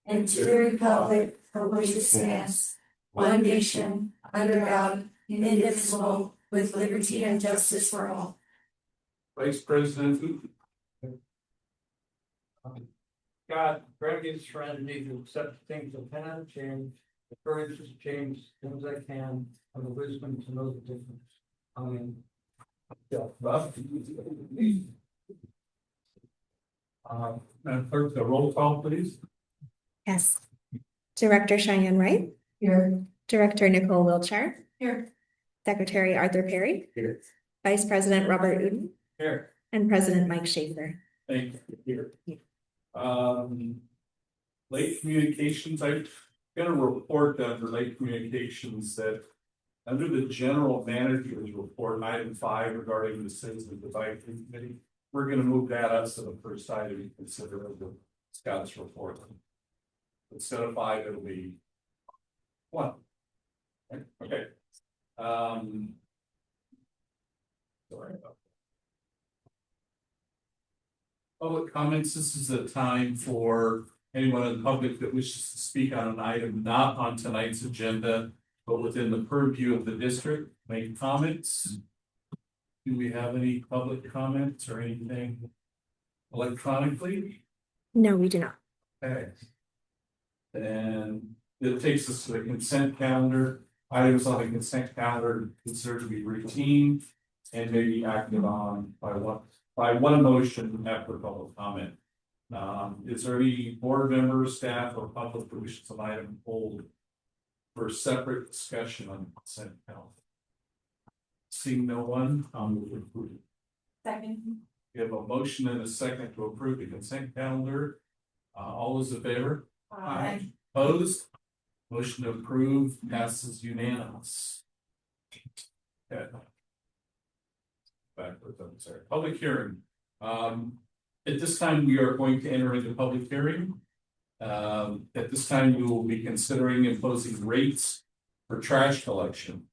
and to the republic for which it stands, one nation, under God, indivisible, with liberty and justice for all. Vice President Putin. God, grant me the serenity to accept things that cannot change, the courage to change things I can, and the wisdom to know the difference. Amen. Madam Clerk, the roll call, please. Yes. Director Cheyenne Wright. Here. Director Nicole Wiltshire. Here. Secretary Arthur Perry. Here. Vice President Robert Uden. Here. And President Mike Schaefer. Thank you. Here. Late communications, I've got a report under late communications that under the general manager's report, item 5 regarding the citizen advisory committee, we're going to move that up to the first item to consider of the Scott's report. Instead of 5, it'll be 1. Okay. Sorry about that. Public comments. This is the time for anyone in the public that wishes to speak on an item not on tonight's agenda, but within the purview of the district, make comments. Do we have any public comments or anything electronically? No, we do not. Okay. And it takes us to the consent calendar. Items on the consent calendar considered to be routine and may be acted on by one motion after public comment. Is there any board members, staff, or public that wishes an item hold for separate discussion on the consent calendar? Seeing no one, I'll move to approve. Second. We have a motion and a second to approve the consent calendar. All those in favor? Aye. Opposed? Motion to approve passes unanimous. Okay. Backwards, I'm sorry. Public hearing. At this time, we are going to enter into public hearing. At this time, we will be considering imposing rates for trash collection.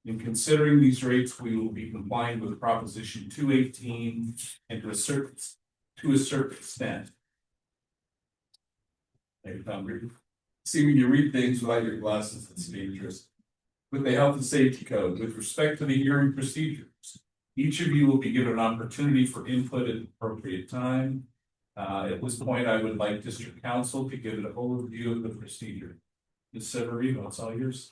In considering these rates, we will be complying with Proposition 218 and to a certain extent. See, when you read things without your glasses, it's dangerous. With the Health and Safety Code, with respect to the hearing procedures, each of you will be given an opportunity for input at appropriate time. At this point, I would like District Council to give an overview of the procedure. Ms. Severino, it's all yours.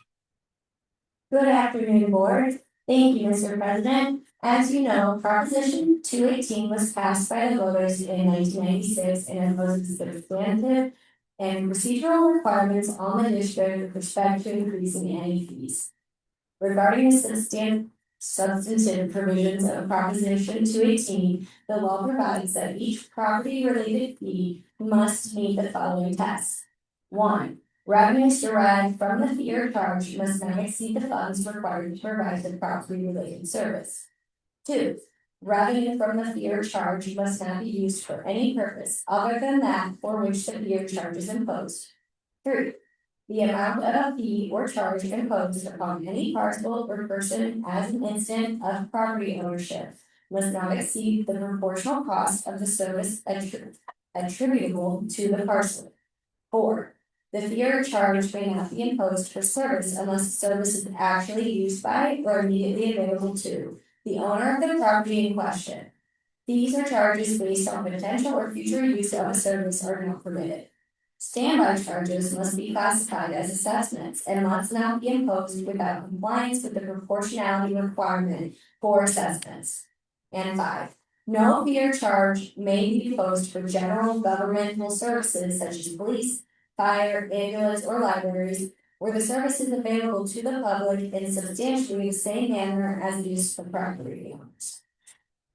Good afternoon, board. Thank you, Mr. President. As you know, Proposition 218 was passed by the voters in 1996 and imposes substantive and procedural requirements on the district with respect to increasing any fees. Regarding the substantive provisions of Proposition 218, the law provides that each property-related fee must meet the following tests. 1. Revenues derived from the fee or charge must not exceed the funds required to provide the property-related service. 2. Revenue from the fee or charge must not be used for any purpose other than that for which the fee or charge is imposed. 3. The amount of a fee or charge imposed upon any parcel or person as an instant of property ownership must not exceed the proportional cost of the service attributable to the parcel. 4. The fee or charge may not be imposed for service unless the service is actually used by or immediately available to the owner of the property in question. Fees or charges based on potential or future use of a service are not permitted. Standby charges must be classified as assessments and must not be imposed without compliance with the proportionality requirement for assessments. And 5. No fee or charge may be imposed for general governmental services such as police, fire, ambulance, or libraries, where the service is available to the public in substantially the same manner as used for property owners.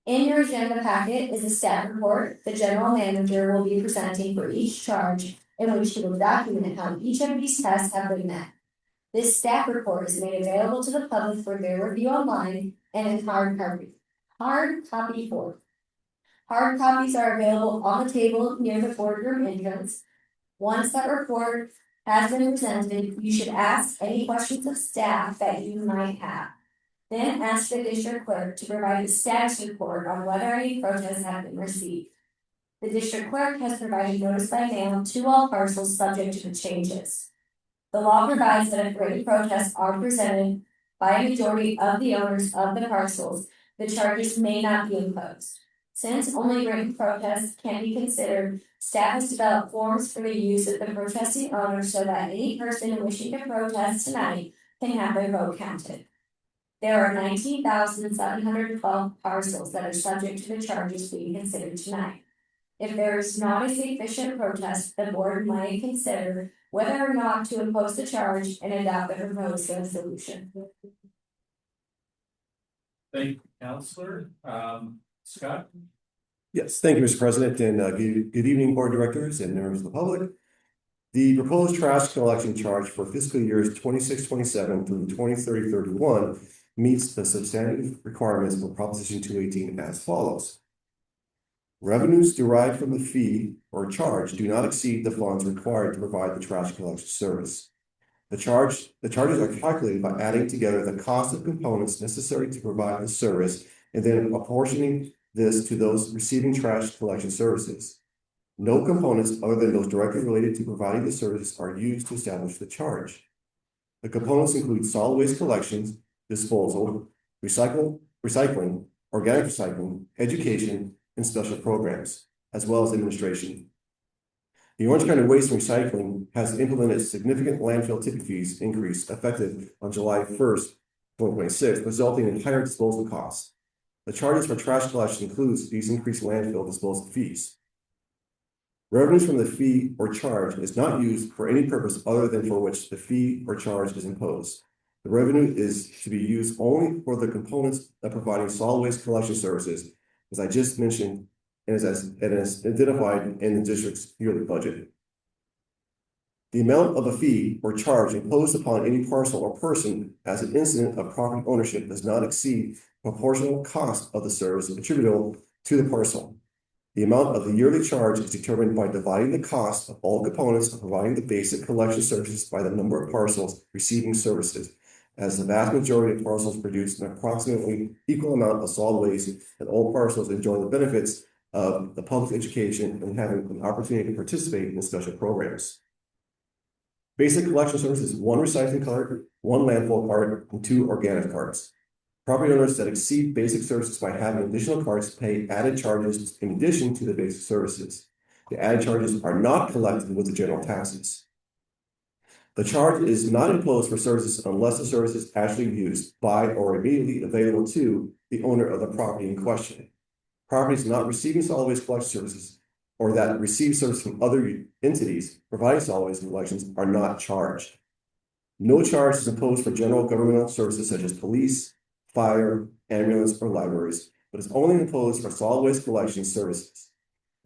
In your agenda packet is a staff report the general manager will be presenting for each charge, in which he will document how each of these tests have been met. This staff report is made available to the public for their review online and in hard copy form. Hard copies are available on the table near the boardroom entrance. Once that report has been presented, you should ask any questions of staff that you might have. Then ask the district clerk to provide a status report on whether any protests have been received. The district clerk has provided notice by mail to all parcels subject to the changes. The law provides that if written protests are presented by a majority of the owners of the parcels, the charges may not be imposed. Since only written protests can be considered, staff has developed forms for the use of the protesting owners so that any person wishing to protest tonight can have their vote counted. There are 19,712 parcels that are subject to the charges being considered tonight. If there is not a sufficient protest, the board might consider whether or not to impose the charge and adopt the proposed resolution. Thank you, Counselor. Scott? Yes, thank you, Mr. President, and good evening, board directors and members of the public. The proposed trash collection charge for fiscal years 26-27 through 2030-31 meets the substantive requirements for Proposition 218 as follows. Revenues derived from the fee or charge do not exceed the funds required to provide the trash collection service. The charges are calculated by adding together the cost of components necessary to provide the service and then apportioning this to those receiving trash collection services. No components other than those directly related to providing the services are used to establish the charge. The components include solid waste collections, disposal, recycling, organic recycling, education, and special programs, as well as administration. The Orange County Waste and Recycling has implemented significant landfill tipping fees increase effective on July 1st, 2026, resulting in higher disposal costs. The charges for trash collection includes these increased landfill disposal fees. Revenues from the fee or charge is not used for any purpose other than for which the fee or charge is imposed. The revenue is to be used only for the components of providing solid waste collection services, as I just mentioned, and as identified in the district's yearly budget. The amount of a fee or charge imposed upon any parcel or person as an incident of property ownership does not exceed the proportional cost of the service attributable to the parcel. The amount of the yearly charge is determined by dividing the cost of all components of providing the basic collection services by the number of parcels receiving services, as the vast majority of parcels produce an approximately equal amount of solid waste, and all parcels enjoy the benefits of the public education and having an opportunity to participate in special programs. Basic collection services: 1 recycling cart, 1 landfill cart, and 2 organic carts. Property owners that exceed basic services by having additional carts pay added charges in addition to the basic services. The added charges are not collected with the general taxes. The charge is not imposed for services unless the service is actually used by or immediately available to the owner of the property in question. Properties not receiving solid waste collection services or that receive service from other entities providing solid waste collections are not charged. No charge is imposed for general governmental services such as police, fire, ambulance, or libraries, but is only imposed for solid waste collection services.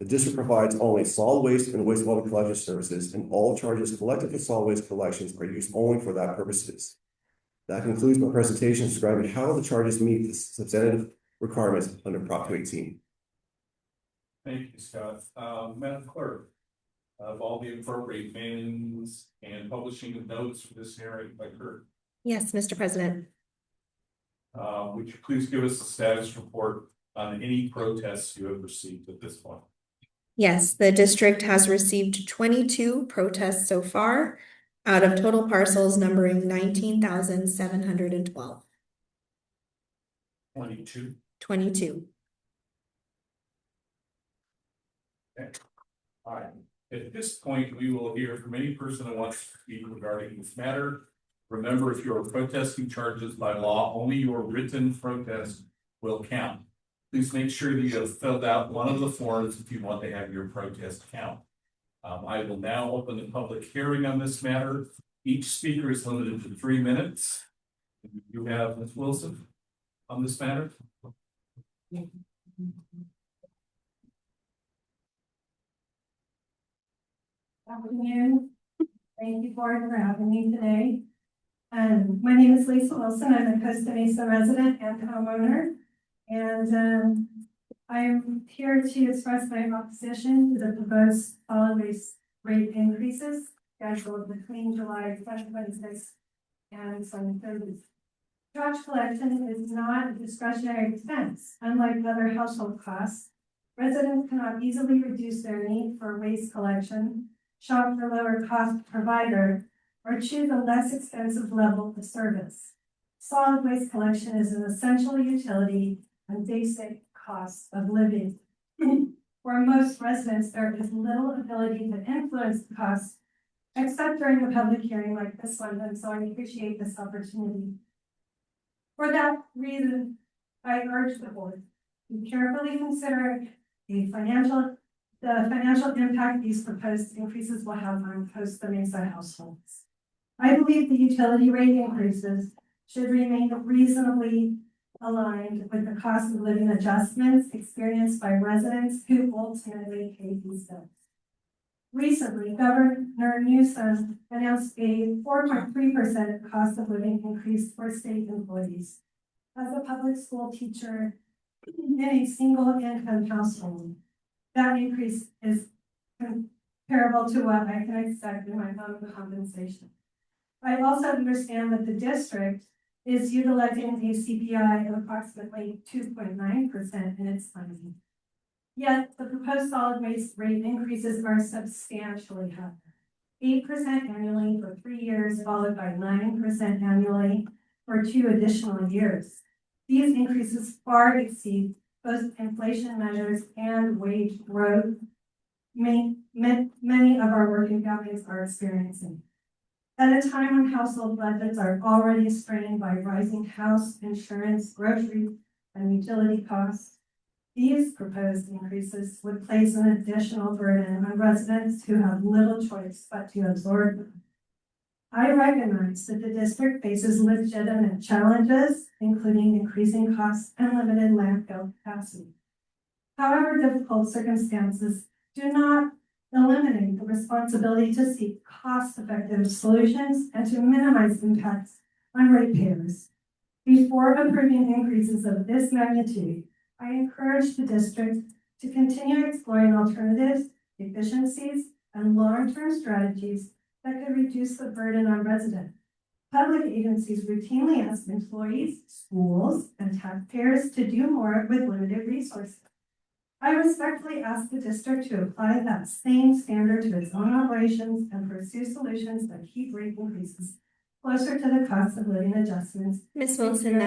The district provides only solid waste and wastewater collection services, and all charges collected for solid waste collections are used only for that purposes. That concludes my presentation describing how the charges meet the substantive requirements under Prop 218. Thank you, Scott. Madam Clerk, of all the appropriate mailings and publishing of notes for this hearing occurred. Yes, Mr. President. Would you please give us a status report on any protests you have received at this point? Yes, the district has received 22 protests so far out of total parcels numbering 19,712. 22. 22. Okay. All right. At this point, we will hear from any person who wants to speak regarding this matter. Remember, if you are protesting charges by law, only your written protest will count. Please make sure that you have filled out one of the forms if you want to have your protest count. I will now open the public hearing on this matter. Each speaker is limited to 3 minutes. You have Ms. Wilson on this matter. Good afternoon. Thank you, board, for having me today. My name is Lisa Wilson. I'm a Costa Mesa resident and homeowner. And I'm here to express my opposition to the proposed solid waste rate increases scheduled between July 2026 and 2030. Trash collection is not a discretionary expense, unlike other household costs. Residents cannot easily reduce their need for waste collection, shop for lower cost provider, or choose a less expensive level of service. Solid waste collection is an essential utility and basic cost of living. For most residents, there is little ability to influence the costs, except during a public hearing like this one, and so I appreciate this opportunity. For that reason, I urge the board to carefully consider the financial impact these proposed increases will have on Costa Mesa households. I believe the utility rate increases should remain reasonably aligned with the cost of living adjustments experienced by residents who ultimately pay these bills. Recently, Governor Newsom announced a 4.3% cost of living increase for state employees. As a public school teacher in a single income household, that increase is comparable to what I can expect in my own compensation. I also understand that the district is utilizing a CPI of approximately 2.9% in its funding. Yet the proposed solid waste rate increases are substantially higher. 8% annually for 3 years, followed by 9% annually for 2 additional years. These increases far exceed both inflation measures and wage growth many of our working families are experiencing. At a time when household budgets are already strained by rising house, insurance, grocery, and utility costs, these proposed increases would place an additional burden on residents who have little choice but to absorb them. I recognize that the district faces legitimate challenges, including increasing costs and limited landfill capacity. However, difficult circumstances do not eliminate the responsibility to seek cost-effective solutions and to minimize impacts on ratepayers. Before approving increases of this magnitude, I encourage the district to continue exploring alternatives, efficiencies, and long-term strategies that could reduce the burden on residents. Public agencies routinely ask employees, schools, and taxpayers to do more with limited resources. I respectfully ask the district to apply that same standard to its own operations and pursue solutions that keep rate increases closer to the cost of living adjustments. Ms. Wilson,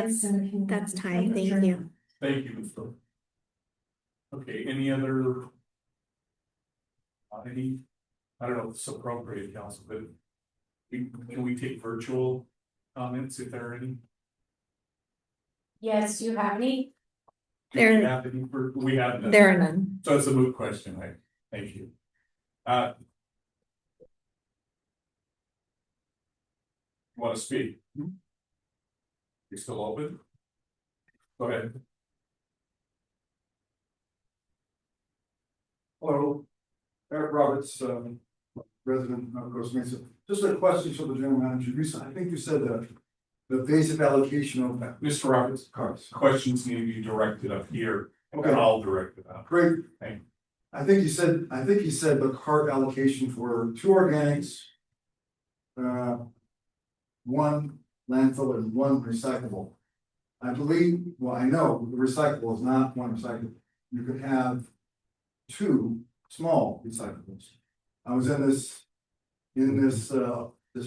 that's time. Thank you. Thank you, Ms. Phil. Okay, any other? I don't know if it's appropriate, council, but can we take virtual comments if there are any? Yes, do you have any? Do we have any we have none. There are none. So it's a moot question, right? Thank you. Want to speak? You're still open? Go ahead. Hello, Eric Roberts, resident of Costa Mesa. Just a question for the general manager. I think you said that the basic allocation of Mr. Roberts, cars. questions need to be directed up here, Okay. and I'll direct it out. Great. Thank you. I think you said the cart allocation for 2 organics, 1 landfill and 1 recyclable. I believe, well, I know the recyclable is not 1 recyclable. You could have 2 small recyclables. I was in this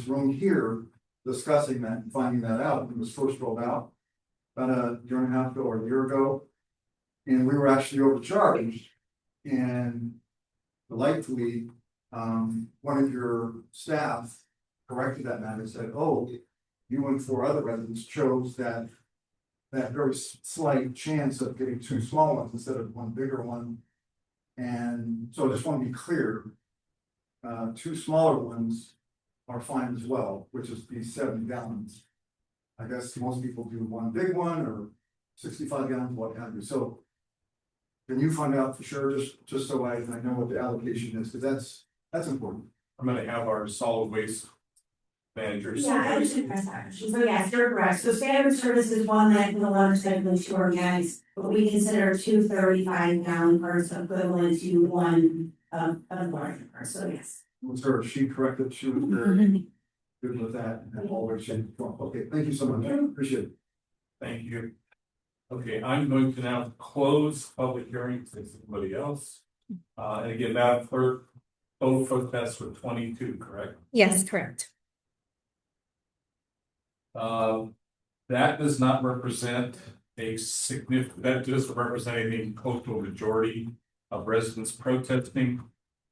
room here discussing that and finding that out when it was first rolled out about a year and a half ago or a year ago. And we were actually overcharged, and delightfully, one of your staff corrected that matter and said, oh, you and 4 other residents chose that very slight chance of getting 2 small ones instead of 1 bigger one. And so I just want to be clear, 2 smaller ones are fine as well, which is these 70 gallons. I guess most people do 1 big one or 65 gallons, what have you. So can you find out for sure, just so I know what the allocation is, because that's important. I'm gonna have our solid waste managers. Yeah, I was impressed actually. So yes, you're correct. So standard service is 1 landfill, 1 recycling, 2 organics, but we consider 2 35-gallon carts equivalent to 1 of larger cars. So yes. Was her, she corrected, she was very good with that, and always, okay, thank you so much, appreciate it. Thank you. Okay, I'm going to now close public hearing to somebody else. And again, Madam Clerk, total protests were 22, correct? Yes, correct. That does not represent a significant, that doesn't represent any close to a majority of residents protesting.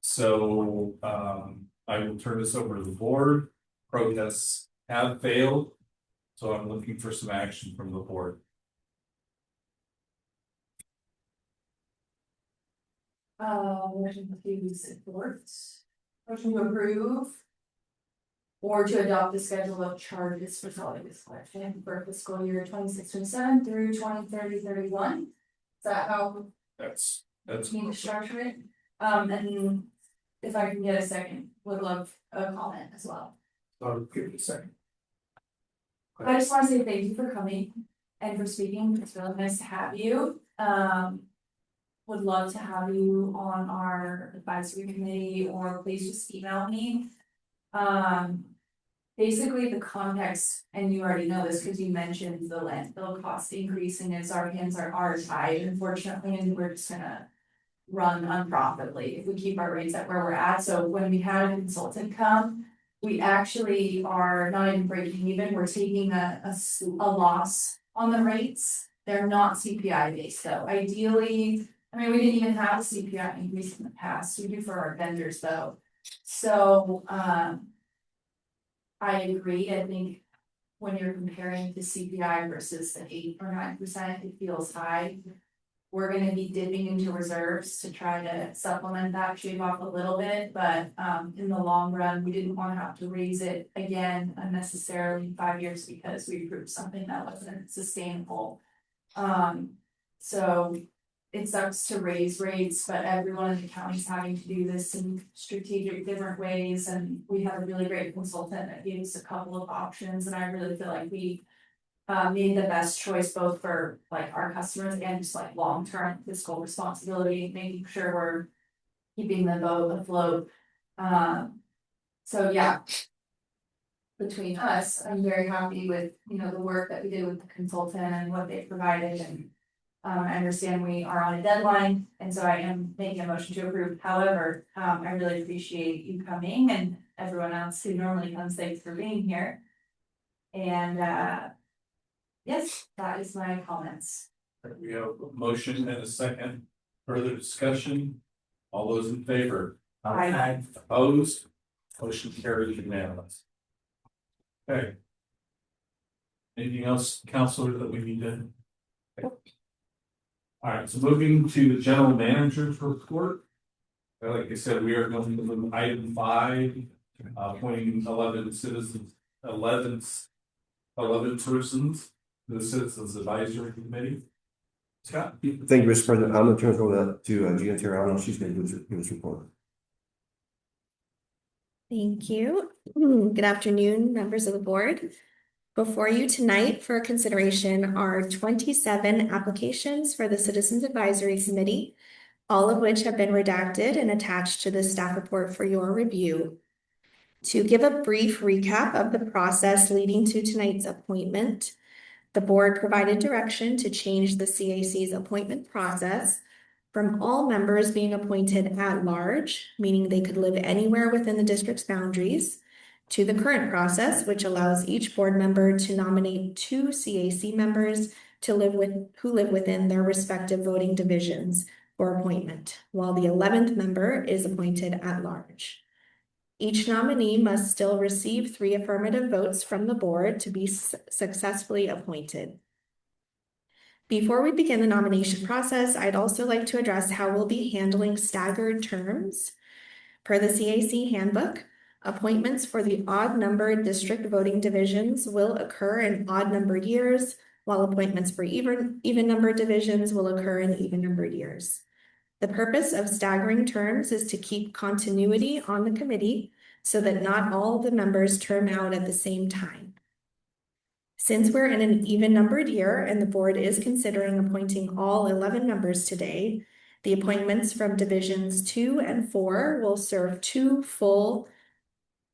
So, I will turn this over to the board. Protests have failed. So I'm looking for some action from the board. Motion to support. Motion to approve. Or to adopt the schedule of charges for solid waste collection for fiscal year 26-27 through 31. Is that how That's. we need to structure it? And if I can get a second, would love a comment as well. I'll give it a second. I just want to say thank you for coming and for speaking. It's really nice to have you. Would love to have you on our advisory committee, or please just email me. Basically the context, and you already know this because you mentioned the landfill cost increasing as our hands are tied, unfortunately, and we're just gonna run unprofitably if we keep our rates at where we're at. So when we had a consultant come, we actually are not even breaking even, we're taking a loss on the rates. They're not CPI based though. Ideally, I mean, we didn't even have a CPI increase in the past, we do for our vendors though. So, I agree, I think when you're comparing the CPI versus the 8 or 9%, it feels high. We're gonna be dipping into reserves to try to supplement that, shave off a little bit, but in the long run, we didn't wanna have to raise it again unnecessarily 5 years because we approved something that wasn't sustainable. So it sucks to raise rates, but everyone in the county is having to do this in strategic different ways, and we have a really great consultant that gave us a couple of options, and I really feel like we made the best choice both for like our customers and just like long-term fiscal responsibility, making sure we're keeping the boat afloat. So yeah. Between us, I'm very happy with, the work that we did with the consultant and what they provided, and I understand we are on a deadline, and so I am making a motion to approve. However, I really appreciate you coming and everyone else who normally comes, thanks for being here. And yes, that is my comments. We have a motion and a second. Further discussion? All those in favor? Aye. Opposed? Motion carries unanimous. Okay. Anything else, Counselor, that we need to? Okay. All right, so moving to the general manager's report. Like I said, we are going to item 5, appointing 11 citizens, 11 persons to the Citizens Advisory Committee. Scott? Thank you, Mr. President. I'm gonna turn it over to Gina Terrano. She's gonna give us report. Thank you. Good afternoon, members of the board. Before you tonight for consideration are 27 applications for the Citizens Advisory Committee, all of which have been redacted and attached to the staff report for your review. To give a brief recap of the process leading to tonight's appointment, the board provided direction to change the CAC's appointment process from all members being appointed at large, meaning they could live anywhere within the district's boundaries, to the current process, which allows each board member to nominate 2 CAC members who live within their respective voting divisions for appointment, while the 11th member is appointed at large. Each nominee must still receive 3 affirmative votes from the board to be successfully appointed. Before we begin the nomination process, I'd also like to address how we'll be handling staggered terms. Per the CAC handbook, appointments for the odd-numbered district voting divisions will occur in odd-numbered years, while appointments for even-numbered divisions will occur in even-numbered years. The purpose of staggering terms is to keep continuity on the committee so that not all of the members term out at the same time. Since we're in an even-numbered year and the board is considering appointing all 11 members today, the appointments from divisions 2 and 4 will serve full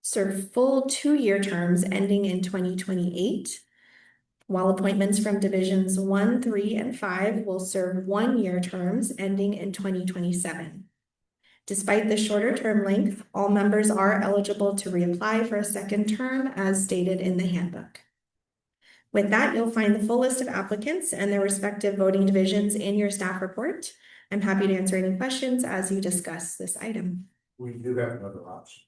2-year terms ending in 2028, while appointments from divisions 1, 3, and 5 will serve 1-year terms ending in 2027. Despite the shorter term length, all members are eligible to reapply for a second term as stated in the handbook. With that, you'll find the full list of applicants and their respective voting divisions in your staff report. I'm happy to answer any questions as you discuss this item. We do have another option.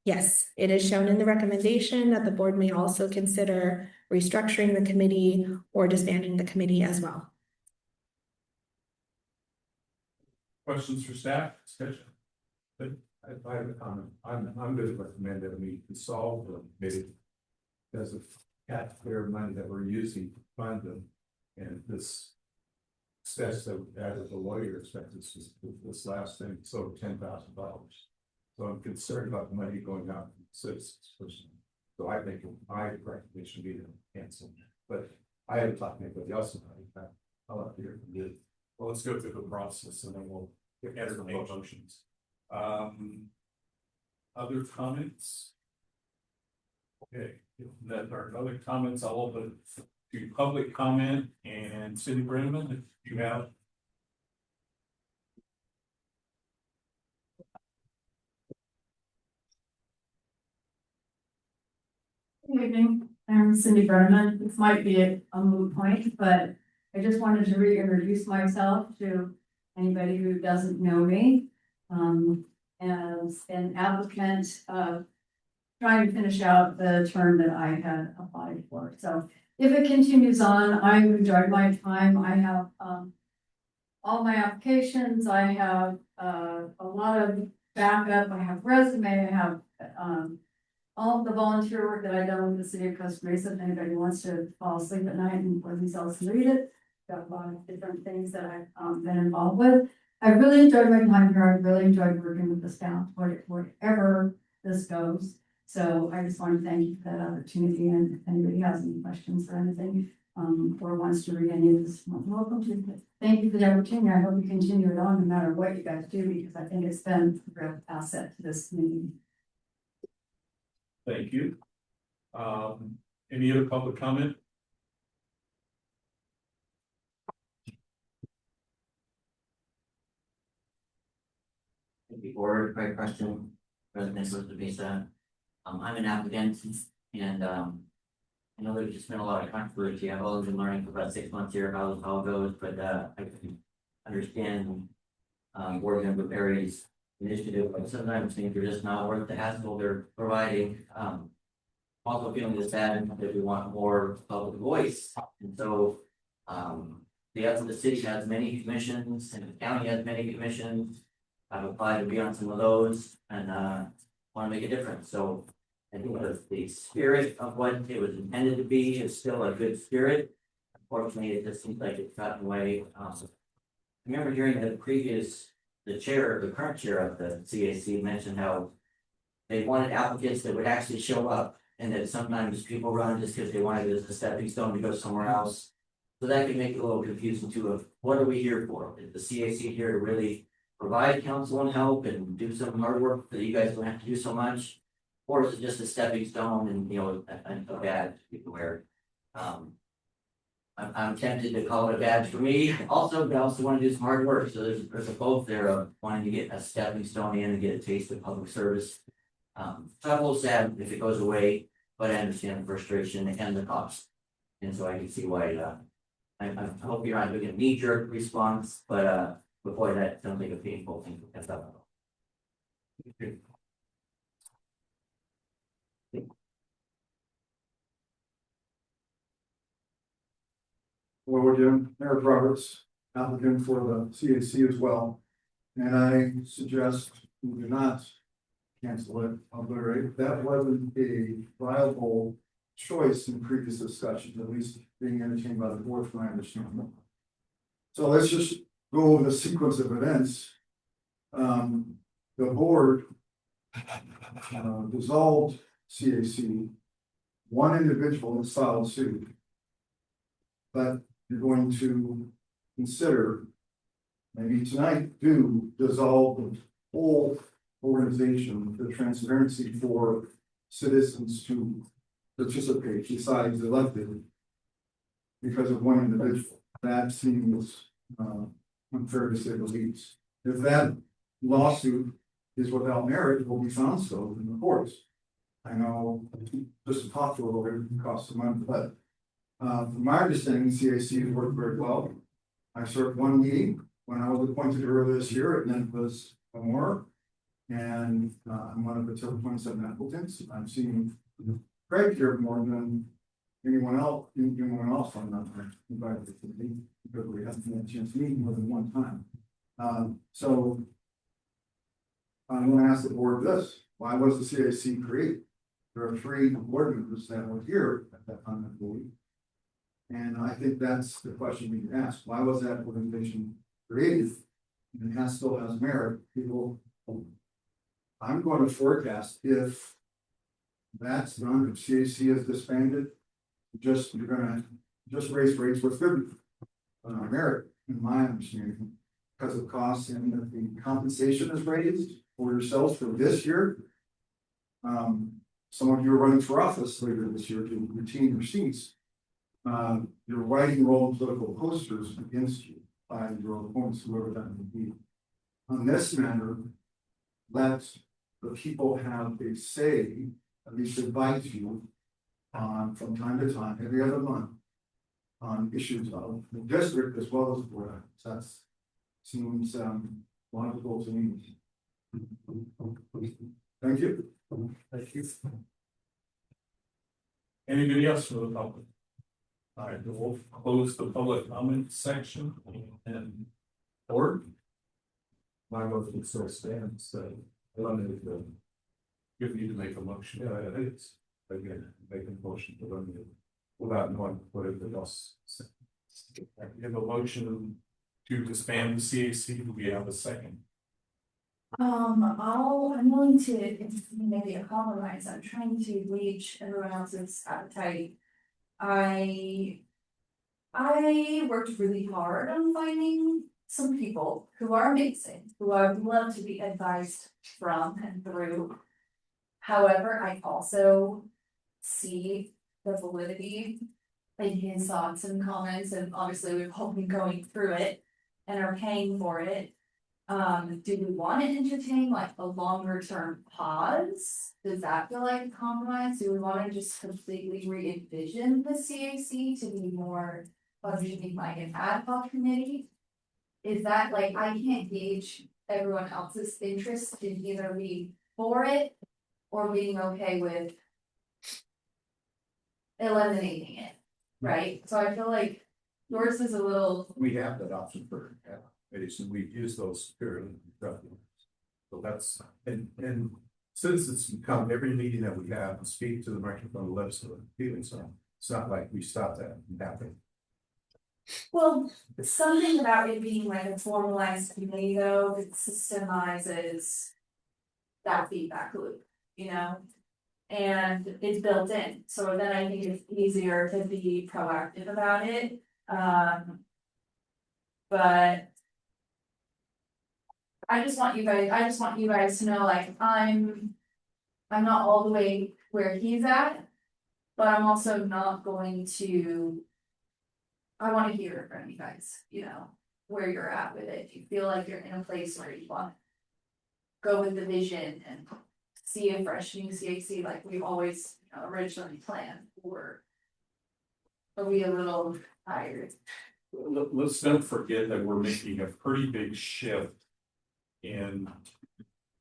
Yes, it is shown in the recommendation that the board may also consider restructuring the committee or disbanding the committee as well. Questions for staff, discussion? I have a comment. I'm going to recommend that we dissolve the committee. Because of taxpayer money that we're using to fund them. And this says that as a lawyer expects this last thing, so $10,000. So I'm concerned about the money going out to citizens personally. So I think my recommendation would be to cancel. But I haven't talked to anybody else about it. I'll have to hear from you. Well, let's go through the process and then we'll entertain motions. Other comments? Okay, if there are other comments, I'll open to public comment, and Cindy Brenneman, if you have. Good evening, I'm Cindy Brenneman. This might be a moot point, but I just wanted to reintroduce myself to anybody who doesn't know me. As an applicant, trying to finish out the term that I had applied for. So if it continues on, I've enjoyed my time. I have all my applications. I have a lot of backup. I have resume. I have all of the volunteer work that I've done with the city of Costa Mesa. If anybody wants to fall asleep at night and for themselves to read it, got a lot of different things that I've been involved with. I really enjoyed my time here. I really enjoyed working with the staff, wherever this goes. So I just want to thank you for that opportunity. And if anybody has any questions or anything, or wants to read any of this, welcome to it. Thank you for the opportunity. I hope you continue it on no matter what you guys do, because I think it's been a real asset to this community. Thank you. Any other public comment? Before my question, President Costa Mesa, I'm an applicant, and I know there's just been a lot of controversy. I've only been learning for about 6 months here how it goes, but I can understand board member Perry's initiative, but sometimes things are just not worth the hassle they're providing. Also feeling this bad that we want more public voice, and so the city has many commissions and the county has many commissions. I've applied to be on some of those and want to make a difference. So I think the spirit of what it was intended to be is still a good spirit. Unfortunately, it just seems like it's gotten away. I remember hearing the current chair of the CAC mentioned how they wanted applicants that would actually show up, and that sometimes people run just because they wanted it as a stepping stone to go somewhere else. So that can make it a little confusing too, of what are we here for? Is the CAC here to really provide counsel and help and do some hard work that you guys don't have to do so much? Or is it just a stepping stone and, a badge to wear? I'm tempted to call it a badge for me also, but I also want to do some hard work. So there's a both there of wanting to get a stepping stone in and get a taste of public service. So I'm a little sad if it goes away, but I understand the frustration and the cost. And so I can see why, I hope you're not doing a knee-jerk response, but before that sounds like a painful thing to catch up on. Well, we're doing Eric Roberts, applicant for the CAC as well. And I suggest we do not cancel it. That wasn't a viable choice in previous discussions, at least being entertained by the board from my understanding. So let's just go over the sequence of events. The board dissolved CAC. One individual has filed suit. But you're going to consider, maybe tonight, dissolve the whole organization, the transparency for citizens to participate besides elected. because of one individual. That seems unfair to say the least. If that lawsuit is without merit, it will be found so in the courts. I know just to talk to a lawyer costs some money, but from my understanding, CAC has worked very well. I served one meeting when I was appointed earlier this year, and then it was more. And I'm one of the top 27 applicants. I've seen Craig here more than anyone else on that invited to the meeting, because we haven't had a chance to meet more than one time. So I'm going to ask the board this: why was the CAC created? There are 3 board members that were here at that time, I believe. And I think that's the question we can ask. Why was that organization created? And it still has merit. People, I'm going to forecast if that's done, if CAC is disbanded, you're gonna just raise rates with good merit, in my understanding, because of costs, and that the compensation is raised for yourselves for this year. Some of you are running for office later this year to retain your seats. You're writing your own political posters against you by your opponents, whoever that may be. On this matter, let the people have a say, at least advise you on from time to time, every other month, on issues of the district as well as the board. That seems logical to me. Thank you. Thank you. Anybody else for the public? All right, we'll close the public comment section and board. My motion still stands, so I wanted to give you to make a motion. Yeah, it's again, make a motion to run it without knowing what it was. We have a motion to disband the CAC. Do we have a second? I'm willing to maybe a compromise. I'm trying to reach everyone else's appetite. I worked really hard on finding some people who are amazing, who I would love to be advised from and through. However, I also see the validity in his thoughts and comments, and obviously we've all been going through it and are paying for it. Do we want to entertain like a longer term pause? Does that feel like a compromise? Do we want to just completely re-envision the CAC to be more functioning like an ad hoc committee? Is that like, I can't gauge everyone else's interest in either being for it or being okay with eliminating it, right? So I feel like yours is a little. We have that option for and we use those periodically. So that's and citizens can come every meeting that we have and speak to the microphone, let us know their feelings on. It's not like we stop that from happening. Well, something about it being like a formalized committee though, it systemizes that feedback loop, you know? And it's built in, so then I think it's easier to be proactive about it. But I just want you guys to know, like, I'm not all the way where he's at, but I'm also not going to. I want to hear from you guys, you know, where you're at with it. If you feel like you're in a place where you want to go with the vision and see a fresh new CAC like we've always, you know, originally planned, or are we a little tired? Let's not forget that we're making a pretty big shift. And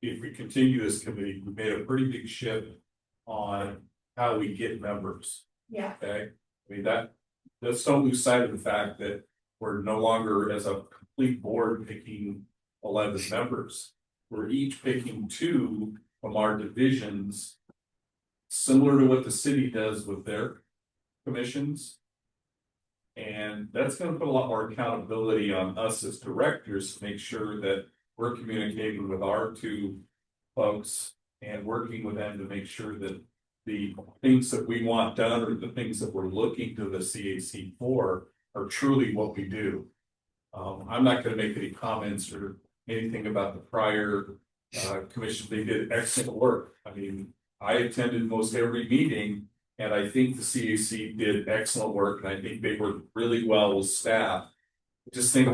if we continue this committee, we made a pretty big shift on how we get members. Yeah. Okay, I mean let's don't lose sight of the fact that we're no longer as a complete board picking 11 members. We're each picking 2 from our divisions, similar to what the city does with their commissions. And that's going to put a lot more accountability on us as directors to make sure that we're communicating with our 2 folks and working with them to make sure that the things that we want done or the things that we're looking to the CAC for are truly what we do. I'm not going to make any comments or anything about the prior commission. They did excellent work. I mean, I attended most every meeting And I think the CAC did excellent work, and I think they worked really well with staff. I just think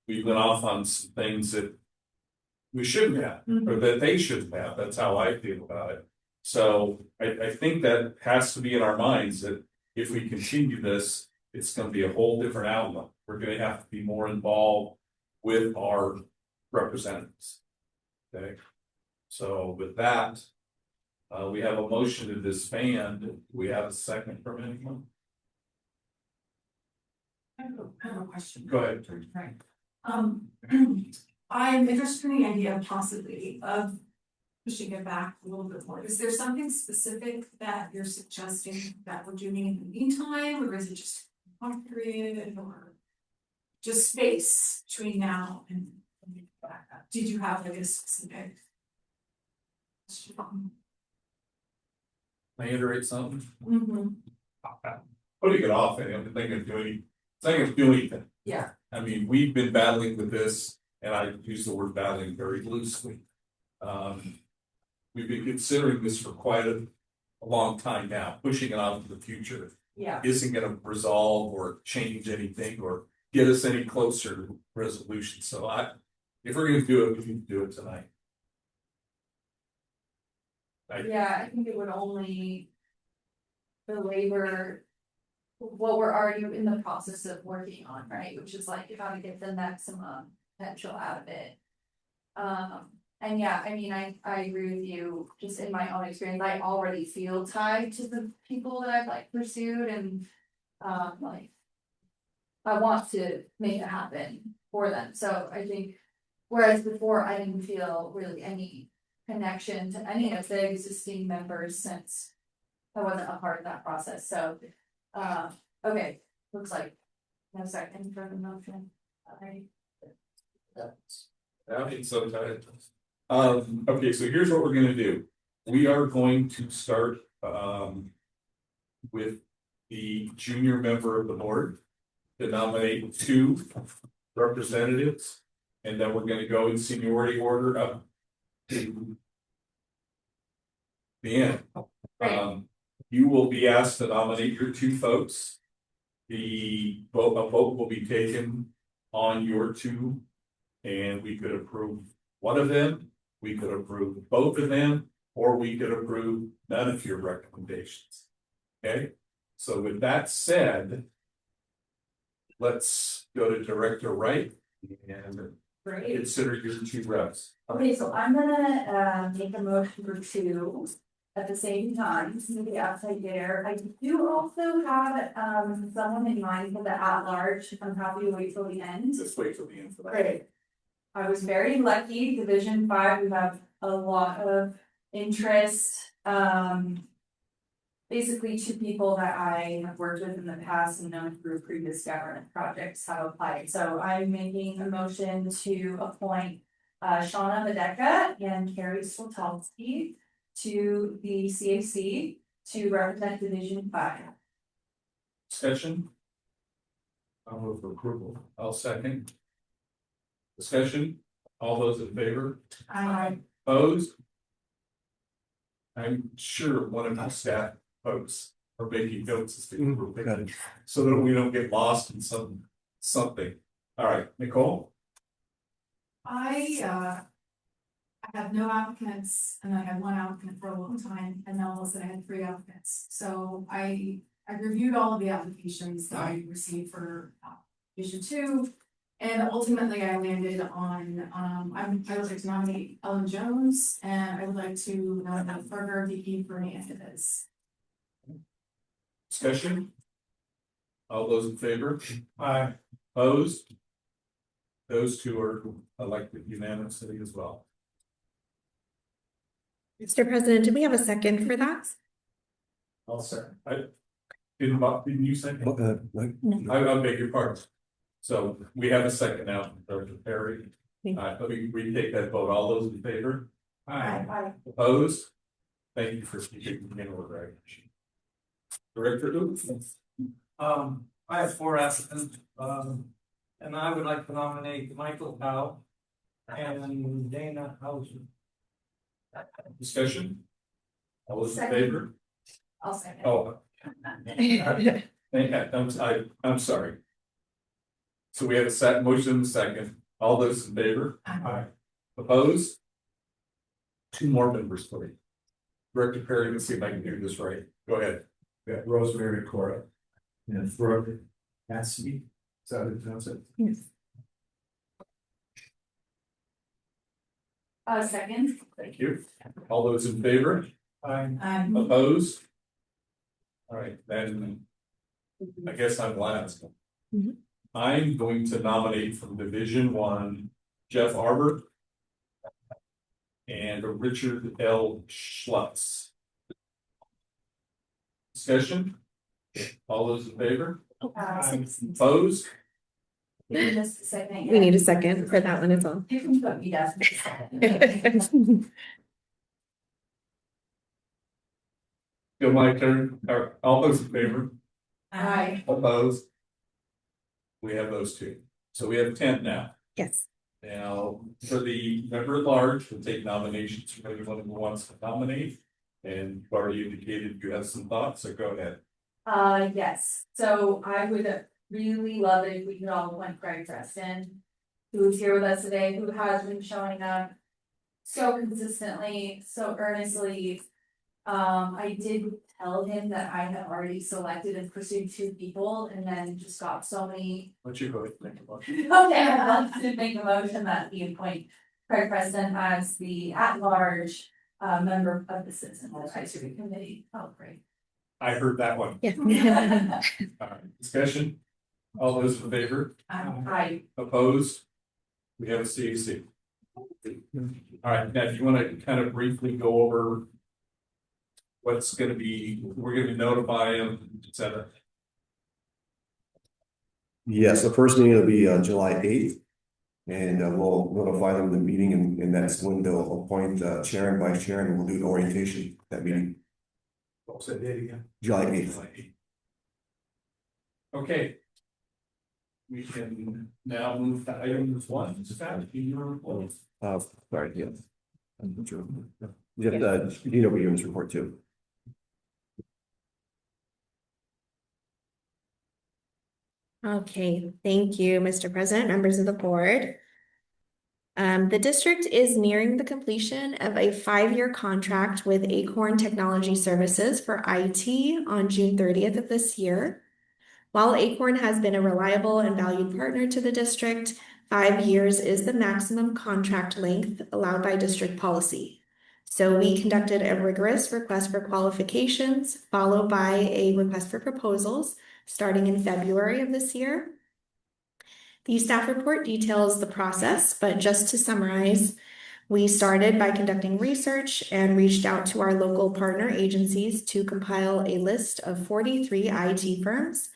we went off on some things that we shouldn't have, or that they shouldn't have. That's how I feel about it. So I think that has to be in our minds that if we continue this, it's gonna be a whole different outlook. We're gonna have to be more involved with our representatives. Okay, so with that, we have a motion to disband. Do we have a second from anyone? I have a question. Go ahead. Right. I'm interested in the idea of possibly of pushing it back a little bit more. Is there something specific that you're suggesting that we're doing in the meantime, or is it just one period, or just space between now and when we go back up? Did you have like a specific? Reiterate something? Mm-hmm. Putting it off, and I'm thinking of doing, it's not gonna do anything. Yeah. I mean, we've been battling with this, and I use the word battling very loosely. We've been considering this for quite a long time now. Pushing it out to the future Yeah. isn't gonna resolve or change anything or get us any closer to resolution. So if we're gonna do it, we need to do it tonight. Yeah, I think it would only belabor what we're already in the process of working on, right, which is like how to get the maximum potential out of it. And yeah, I mean, I agree with you, just in my own experience, I already feel tied to the people that I've like pursued and like I want to make it happen for them, so I think whereas before I didn't feel really any connection to any of the existing members since I wasn't a part of that process, so okay, looks like no second for the motion. It's so tight. Okay, so here's what we're gonna do. We are going to start with the junior member of the board to nominate 2 representatives, and then we're gonna go in seniority order up to the end. You will be asked to nominate your 2 folks. A vote will be taken on your 2, and we could approve one of them, we could approve both of them, or we could approve none of your recommendations. Okay, so with that said, let's go to Director Wright and Great. consider your 2 reps. Okay, so I'm gonna make a motion for 2 at the same time, maybe outside there. I do also have someone in mind for the at-large. I'm happy to wait till the end. Just wait till the end for that. Great. I was very lucky, Division 5, we have a lot of interest. Basically 2 people that I have worked with in the past and known through previous government projects have applied. So I'm making a motion to appoint Shauna Medeka and Carrie Swatowski to the CAC to represent Division 5. Discussion? I'll move for approval. I'll second. Discussion? All those in favor? Opposed? I'm sure one of my staff folks are making notes as to who we're picking, so that we don't get lost in something. All right, Nicole? I had no applicants, and I had 1 applicant for a long time, and now all of a sudden I had 3 applicants. So I reviewed all of the applications that I received for Division 2. And ultimately I landed on, I would like to nominate Ellen Jones, and I would like to nominate Burger DP for any candidates. Discussion? All those in favor? Aye. Opposed? Those 2 are elected unanimously as well. Mr. President, do we have a second for that? I'll second. Didn't you second? No. I'll beg your pardon. So we have a second now from Dr. Perry. Let me retake that vote. All those in favor? Aye. Opposed? Thank you for speaking in order. Director Luke? I have 4 applicants, and I would like to nominate Michael Howe and Dana Hauser. Discussion? All those in favor? I'll second. Oh. I'm sorry. So we have a motion and a second. All those in favor? Aye. Opposed? Two more members, please. Director Perry, let's see if I can do this right. Go ahead. We got Rosemary Cora. And Brooke Massey. Is that how you pronounce it? Yes. Second. Thank you. All those in favor? Aye. Opposed? All right, then. I guess I'm last. Mhm. I'm going to nominate from Division 1, Jeff Arbor. And Richard L. Schlutz. Discussion? All those in favor? Opposed? Just a second. We need a second for that one as well. You can put me down. Still my turn, or all those in favor? Aye. Opposed? We have those two, so we have 10 now. Yes. Now, for the member at large, we'll take nominations from anyone who wants to nominate. And you've already indicated you have some thoughts, so go ahead. Yes, so I would really love it if we could all appoint Craig Preston, who's here with us today, who has been showing up so consistently, so earnestly. I did tell him that I had already selected and pursued 2 people and then just got so many. Why don't you go ahead and make a motion? Okay, I'd like to make a motion that we appoint Craig Preston as the at-large member of the Citizen Advisory Committee. Oh, great. I heard that one. Yeah. All right, discussion? All those in favor? I Opposed? We have a CAC. All right, now if you want to kind of briefly go over what's gonna be, we're gonna notify them, et cetera. Yes, the first meeting will be on July 8th. And we'll notify them of the meeting and that's when they'll appoint chair and vice chair and we'll do an orientation at that meeting, What was that date again? July 8th. Okay. We can now move to item 1. Is that in your report? Sorry, yes. You have Dino Williams report too. Okay, thank you, Mr. President, members of the board. The district is nearing the completion of a 5-year contract with Acorn Technology Services for IT on June 30th of this year. While Acorn has been a reliable and valued partner to the district, 5 years is the maximum contract length allowed by district policy. So we conducted a rigorous request for qualifications, followed by a request for proposals, starting in February of this year. The staff report details the process, but just to summarize, we started by conducting research and reached out to our local partner agencies to compile a list of 43 IT firms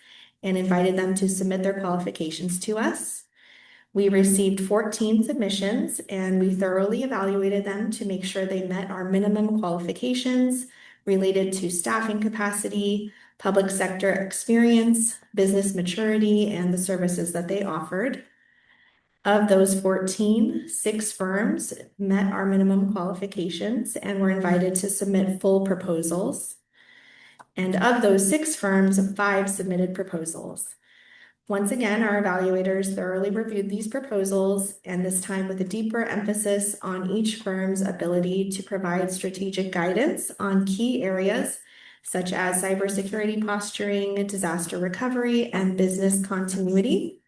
and invited them to submit their qualifications to us. We received 14 submissions and we thoroughly evaluated them to make sure they met our minimum qualifications related to staffing capacity, public sector experience, business maturity, and the services that they offered. Of those 14, 6 firms met our minimum qualifications and were invited to submit full proposals. And of those 6 firms, 5 submitted proposals. Once again, our evaluators thoroughly reviewed these proposals, and this time with a deeper emphasis on each firm's ability to provide strategic guidance on key areas such as cybersecurity posturing, disaster recovery, and business continuity.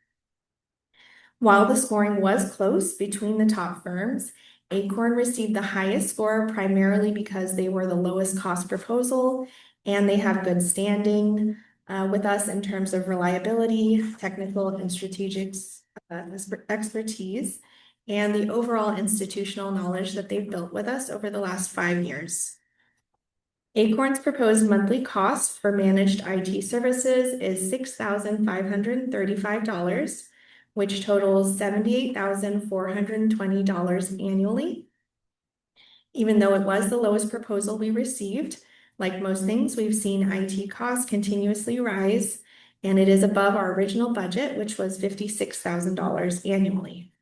While the scoring was close between the top firms, Acorn received the highest score primarily because they were the lowest cost proposal and they have good standing with us in terms of reliability, technical and strategic expertise, and the overall institutional knowledge that they've built with us over the last 5 years. Acorn's proposed monthly cost for managed IT services is $6,535, which totals $78,420 annually. Even though it was the lowest proposal we received, like most things, we've seen IT costs continuously rise, and it is above our original budget, which was $56,000 annually.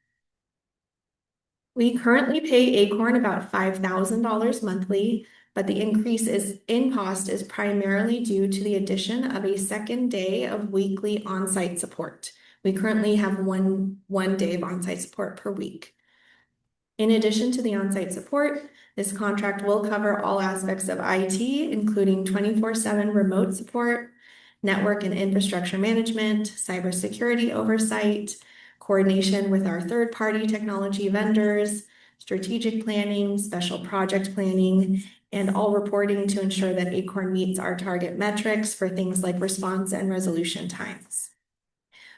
We currently pay Acorn about $5,000 monthly but the increase in cost is primarily due to the addition of a second day of weekly on-site support. We currently have one day of on-site support per week. In addition to the on-site support, this contract will cover all aspects of IT, including 24/7 remote support, network and infrastructure management, cybersecurity oversight, coordination with our third-party technology vendors, strategic planning, special project planning, and all reporting to ensure that Acorn meets our target metrics for things like response and resolution times.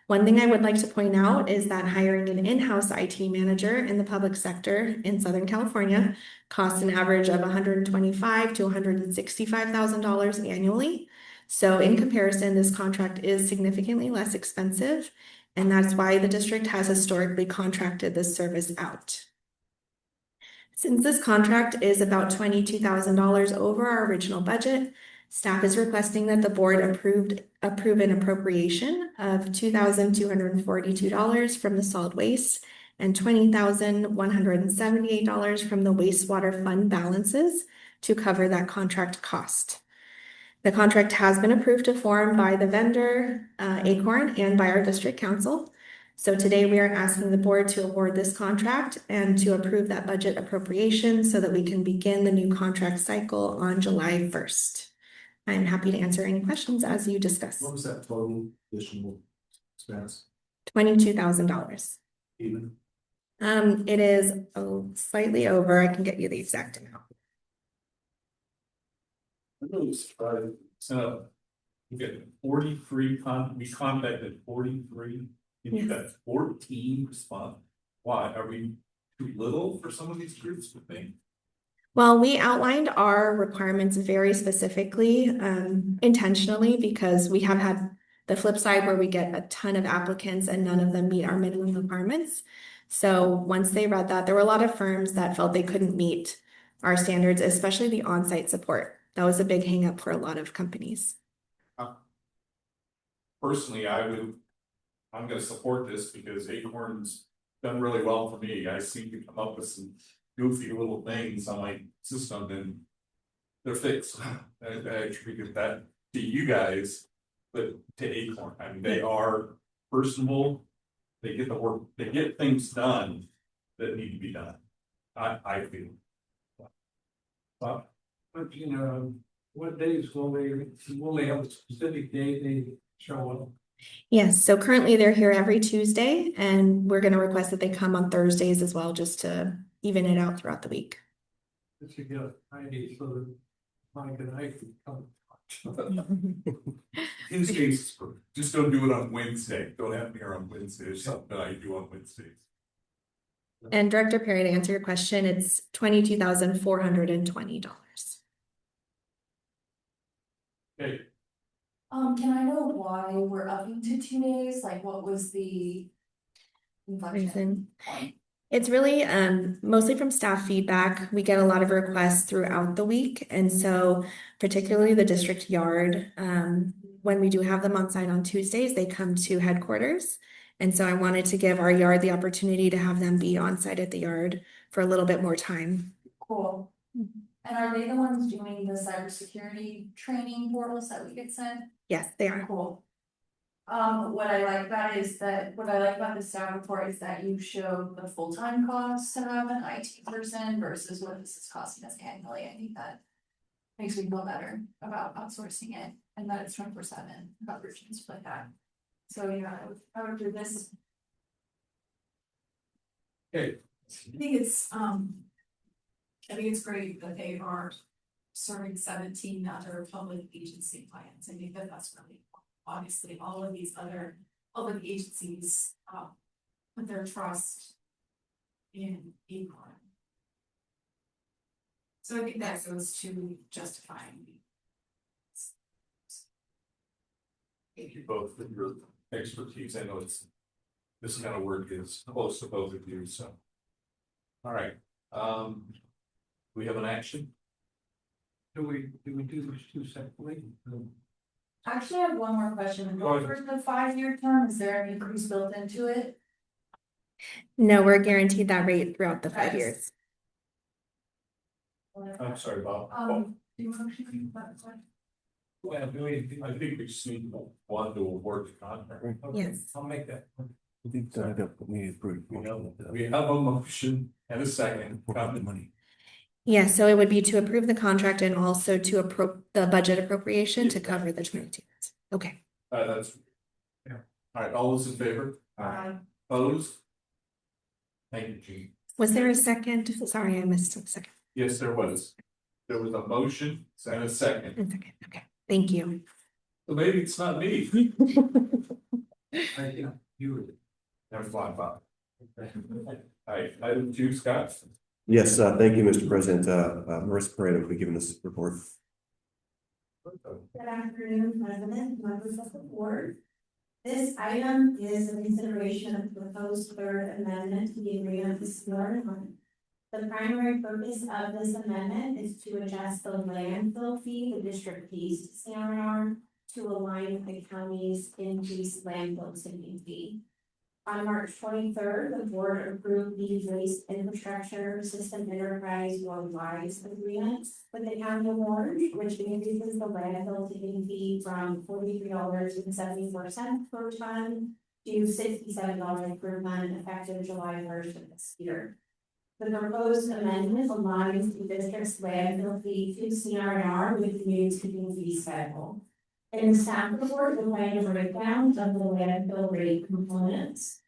One thing I would like to point out is that hiring an in-house IT manager in the public sector in Southern California costs an average of $125,000 to $165,000 annually. So in comparison, this contract is significantly less expensive, and that's why the district has historically contracted this service out. Since this contract is about $22,000 over our original budget, staff is requesting that the board approve an appropriation of $2,242 from the solid waste and $20,178 from the wastewater fund balances to cover that contract cost. The contract has been approved to form by the vendor, Acorn, and by our district council. So today we are asking the board to award this contract and to approve that budget appropriation so that we can begin the new contract cycle on July 1st. I'm happy to answer any questions as you discuss. What was that total additional expense? $22,000. Even? It is slightly over. I can get you the exact amount. I'm really surprised. So we get 43 we contacted 43, and you got 14 respond. Why? Are we too little for some of these groups to think? Well, we outlined our requirements very specifically, intentionally, because we have had the flip side where we get a ton of applicants and none of them meet our minimum requirements. So once they read that, there were a lot of firms that felt they couldn't meet our standards, especially the on-site support. That was a big hang up for a lot of companies. Personally, I'm gonna support this because Acorn's done really well for me. I seem to come up with some goofy little things on my system and they're fixed. I attribute that to you guys, but to Acorn. I mean, they are personable. They get the work, they get things done that need to be done. I feel. But you know, what days will they have a specific day they show up? Yes, so currently they're here every Tuesday, and we're going to request that they come on Thursdays as well, just to even it out throughout the week. Just to get an idea so that Mike and I can come. Tuesdays, just don't do it on Wednesday. Don't have me here on Wednesday. There's something that I do on Wednesdays. And Director Perry, to answer your question, it's $22,420. Okay, Can I know why we're upping to 2 days? Like, what was the Reason. It's really mostly from staff feedback. We get a lot of requests throughout the week, and so particularly the district yard, when we do have them on site on Tuesdays, they come to headquarters. And so I wanted to give our yard the opportunity to have them be on site at the yard for a little bit more time. Cool. And are they the ones doing the cybersecurity training portals that we get sent? Yes, they are. Cool. What I like about the staff report is that you show the full-time cost to have an IT person versus what this is costing us annually. I think that makes me feel better about outsourcing it and that it's 24/7 coverage and stuff like that. So yeah, I would do this. okay. I think it's great that they are serving 17 other public agency clients. I think that that's really obviously all of these other public agencies put their trust in Acorn. So I think that goes to justifying. Thank you both for your expertise. I know this kind of work is close to both of you, so. All right, we have an action. Do we do these two separately? Actually, I have one more question. Go ahead. For the 5-year term, is there an increase built into it? No, we're guaranteed that rate throughout the 5 Nice. years. I'm sorry, Bob. Do you motion that one? Well, I think we just need one to award the contract. Okay, Yes. I'll make that. I think that we approve. We have a motion and a second. The money. Yeah, so it would be to approve the contract and also to the budget appropriation to cover the 22. Okay, That's. Yeah. All right, all those in favor? Aye. Opposed? Thank you, Gene. was there a second? Sorry, I missed a second. Yes, there was. There was a motion and a second. A second. Okay, thank you. So maybe it's not me. You were. Never fly, Bob. All right, item 2, Scott. Yes, thank you, Mr. President. Marissa Pareda will be giving this report. Good afternoon, President, members of the board. This item is a consideration of the proposed third amendment to the agreement with Sierra Club. The primary purpose of this amendment is to adjust the landfill fee the district pays to CRNR to align with the county's increased landfill tipping fee. On March 23rd, the board approved the Waste Infrastructure System Enterprise Worldwide agreement with the county of Orange, which increases the landfill tipping fee from $43.74 per ton to $67 per ton effective July 1st of this year. The proposed amendment aligns the district's landfill fee to CRNR with the new tipping fee schedule. In the staff report, you'll find a breakdown of the landfill rate components.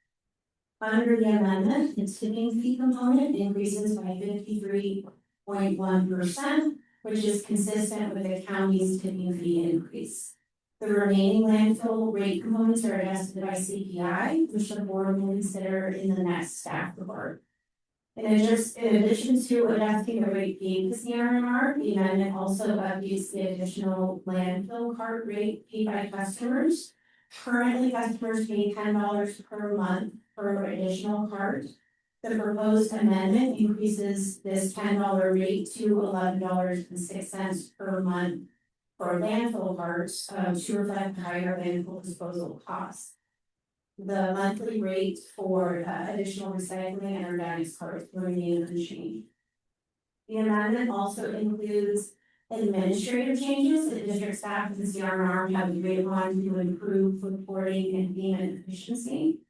Under the amendment, the tipping fee component increases by 53.1%, which is consistent with the county's tipping fee increase. The remaining landfill rate components are adjusted by CPI, which the board will consider in the next staff report. In addition to adjusting the rate paid to CRNR, the amendment also updates the additional landfill cart rate paid by customers. Currently, customers pay $10 per month per additional cart. The proposed amendment increases this $10 rate to $11.06 per month for landfill carts to reflect higher landfill disposal costs. The monthly rate for additional recycling and organics carts will remain unchanged. The amendment also includes administrative changes that district staff and CRNR have agreed upon to improve reporting and payment efficiency.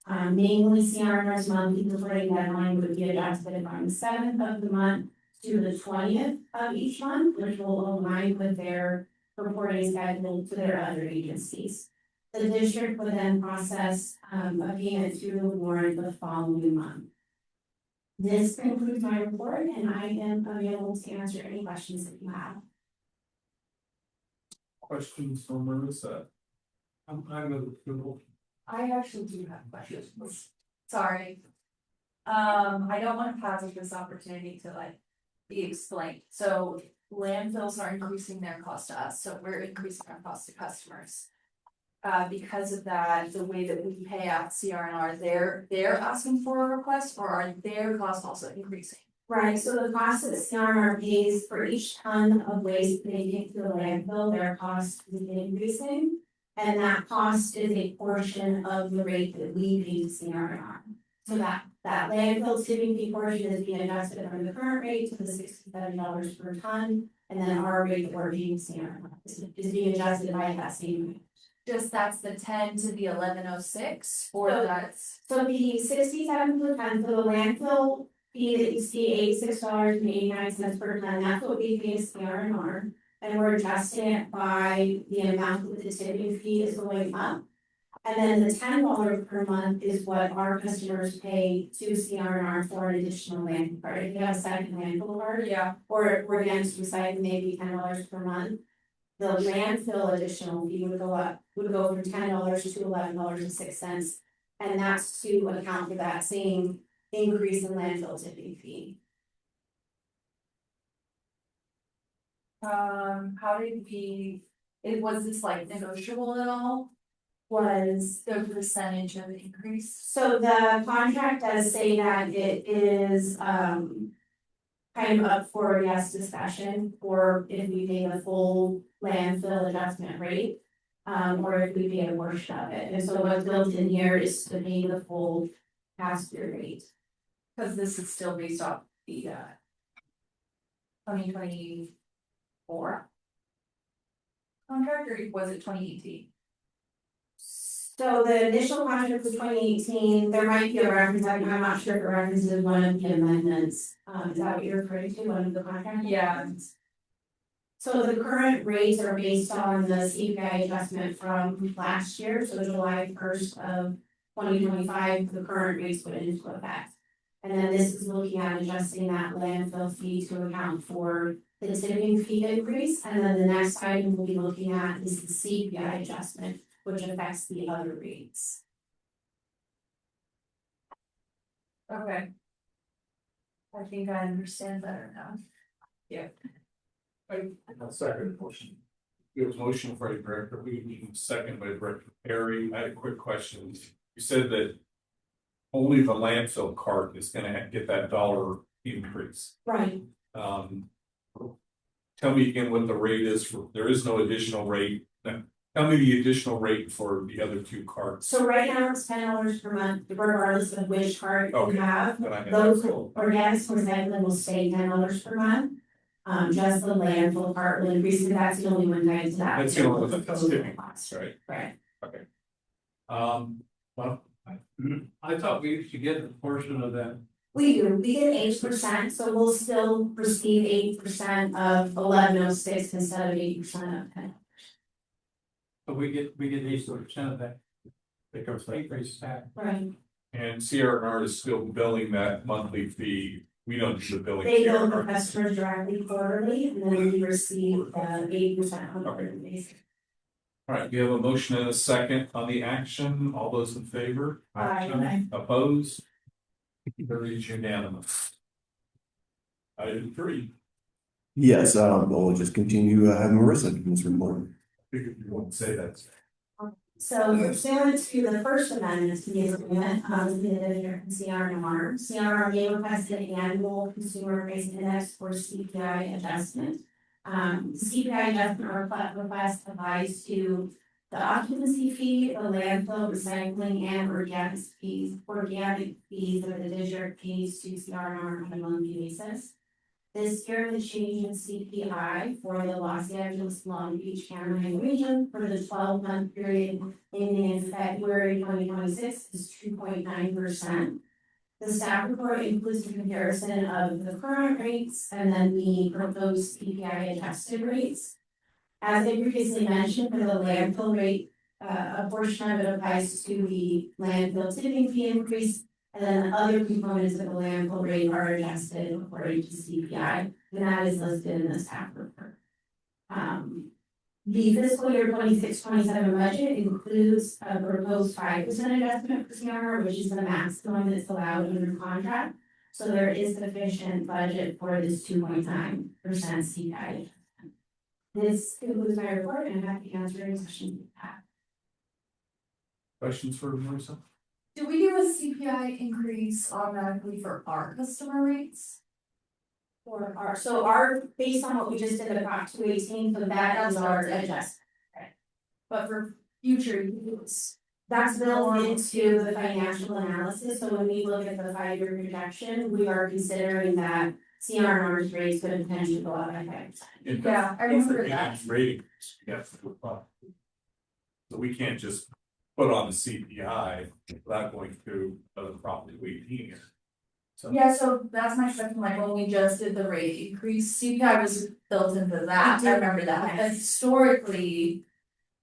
Namely, CRNR's monthly reporting deadline would be adjusted from the 7th of the month to the 20th of each month, which will align with their reporting schedule to their other agencies. The district would then process a payment to the warrant the following month. This concludes my report, and I am available to answer any questions that you have. Questions from Marissa? I'm with approval. I actually do have questions. Sorry. I don't want to pass this opportunity to be explained. So landfills are increasing their cost to us, so we're increasing our cost to customers. Because of that, the way that we pay out CRNR, they're asking for a request, or are their costs also increasing? Right, so the cost that CRNR pays for each ton of waste they take to the landfill, their cost is increasing. And that cost is a portion of the rate that we pay to CRNR. So that landfill tipping fee portion is being adjusted from the current rate to the $67 per ton. And then our rate that we're paying CRNR is being adjusted by that same rate. Just that's the 10 to the 1106, or So- that's. So the 67 per ton for the landfill fee that you see $86.89 per ton, that's what we pay to CRNR. And we're adjusting it by the amount that the tipping fee is going up. And then the $10 per month is what our customers pay to CRNR for an additional landfill card. If you have a second landfill card, Yeah. or organics recycling, maybe $10 per month. The landfill additional fee would go from $10 to $11.06. And that's to account for that same increase in landfill tipping fee. How did was this negotiable at all? Was The percentage of increase? So the contract does say that it is kind of up for discussion, or if we pay the full landfill adjustment rate. Or if we pay a portion of it, and so what's built in here is to pay the full pass-through rate. Cause this is still based off the 2024 contract, or was it 2018? So the initial contract was 2018, there might be a reference, I'm not sure if it references one of the amendments, is that what you're referring to, one of the contract? Yeah. amendments? So the current rates are based on the CPI adjustment from last year, so July 1st of 2025, the current rates went into effect. And then this is looking at adjusting that landfill fee to account for the tipping fee increase, and then the next item we'll be looking at is the CPI adjustment, which affects the other rates. Okay. I think I understand better now. I'll second the motion. It was motion by Director Wheaton, second by Director Perry. I had a quick question. You said that only the landfill cart is gonna get that dollar increase. Right. Tell me again what the rate is for, there is no additional rate. Tell me the additional rate for the other two carts. So right now it's $10 per month, regardless of which cart Okay. you have. But I know Those that's cool. organics for recycling will stay $10 per month. Just the landfill part will increase, and that's the only one tied to that. That's the only one that's different, Cost. right? Right. Okay. Well, I thought we used to get a portion of that. We do, we get 8%, so we'll still receive 8% of 1106 instead of 8% of 10. So we get 80% of that. Because they increase tax. Right. And CRNR is still billing that monthly fee. We don't do the billing. They bill the CRNR. customers directly quarterly, and then we receive 8% on a quarterly basis. All right, we have a motion and a second on the action. All those in favor? Aye. Opposed? Carries unanimous. Item 3. Yes, we'll just continue having Marissa do this report. Figured you wouldn't say that. So pursuant to the first amendment to the agreement, the CRNR requested an annual consumer price index for CPI adjustment. CPI adjustment request applies to the occupancy fee, the landfill, recycling, and organic fees of the district fees to CRNR on a monthly basis. This year, the change in CPI for the Los Angeles, Long Beach, Cameron region for the 12-month period ending in February 2026 is 2.9%. The staff report includes a comparison of the current rates and then the proposed CPI adjusted rates. As I previously mentioned, for the landfill rate, a portion of it applies to the landfill tipping fee increase, and then other components of the landfill rate are adjusted according to CPI, and that is listed in the staff report. The fiscal year 26-27 budget includes a proposed 5% adjustment for CRNR, which is the maximum that's allowed under contract. So there is sufficient budget for this 2.9% CPI adjustment. This concludes my report, and I'm happy to answer any questions you have. Questions for Marissa? Do we do a CPI increase automatically for our customer rates? For our, based on what we just did at Prop 218, so that is our adjustment. But for future use, That's built into the financial analysis, so when we look at the 5-year projection, we are considering that CRNR's rates could potentially go up by 5%. Yeah, I remember that. Ratings, yes. So we can't just put on the CPI without going through other Prop 218. So. Yeah, so that's my question, like when we just did the rate increase, CPI was built into that, I remember that, but historically.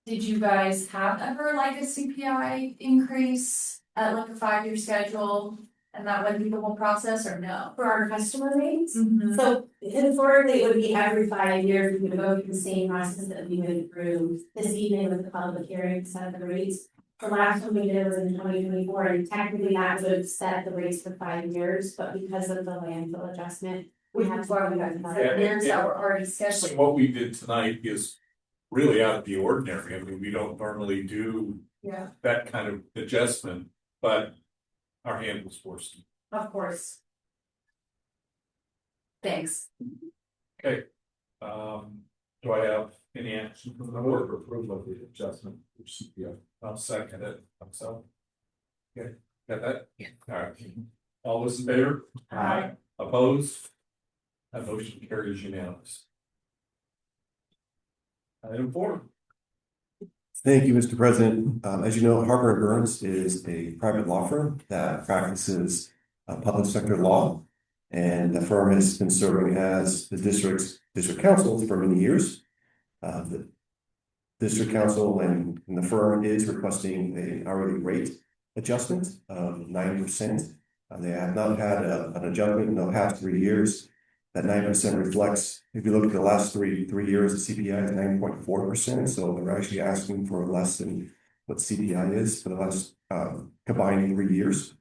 Did you guys have ever like a CPI increase at like a 5-year schedule? And that went through the whole process or no? For our customer rates, Mm-hmm. so historically it would be every 5 years, we would go through the same process that we went through this evening with the public hearing to set the rates. The last one we did was in 2024, and technically that would set the rates for 5 years, but because of the landfill adjustment, we have to go Years that were already So scheduled. what we did tonight is really out of the ordinary. I mean, we don't normally do Yeah. that kind of adjustment, but our hand was forced. Of course. Thanks. Okay. Do I have any action from the board for approval of the adjustment? Yeah, I'll second it. So. Okay, got that? Yeah. All right. All those in favor? Aye. Opposed? That motion carries unanimous. Item 4. Thank you, Mr. President. As you know, Harper and Burns is a private law firm that practices public sector law. And the firm has been serving as the district counsel for many years. The district counsel and the firm is requesting an hourly rate adjustment of 9%. They have not had an adjustment in the past 3 years. That 9% reflects, if you look at the last three years, the CPI is 9.4%. So they're actually asking for less than what CPI is for the last combined 3 years.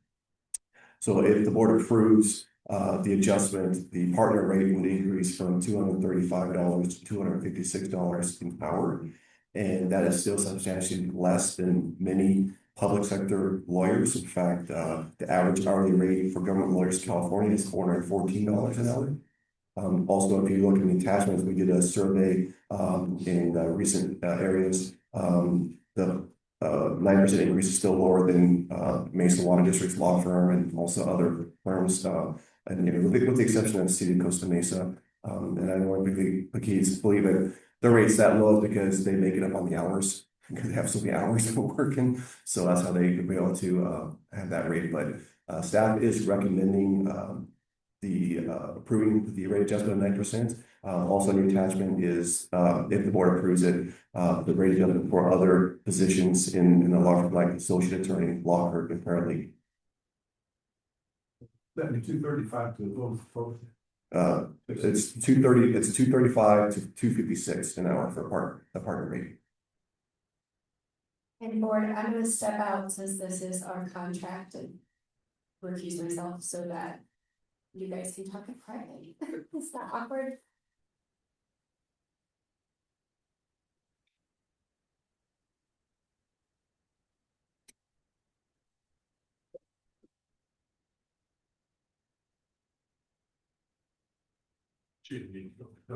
So if the board approves the adjustment, the partner rate would increase from $235 to $256 an hour. And that is still substantially less than many public sector lawyers. In fact, the average hourly rate for government lawyers in California is $414 an hour. Also, if you look in the attachments, we did a survey in recent areas. The 9% increase is still lower than Mesa Water District's law firm and also other firms, and with the exception of the city of Costa Mesa. And I know the kids believe that their rate's that low because they make it up on the hours, because they have so many hours of working. So that's how they could be able to have that rate. But staff is recommending approving the rate adjustment of 9%. Also, the attachment is if the board approves it, the rate adjustment for other positions in the law firm, like associate attorney, law clerk, and paralegal. That'd be 235 to vote. It's 230. It's 235 to 256 an hour for a partner rate. And board, I'm gonna step out since this is our contract and recuse myself so that you guys can talk it privately. Is that awkward? I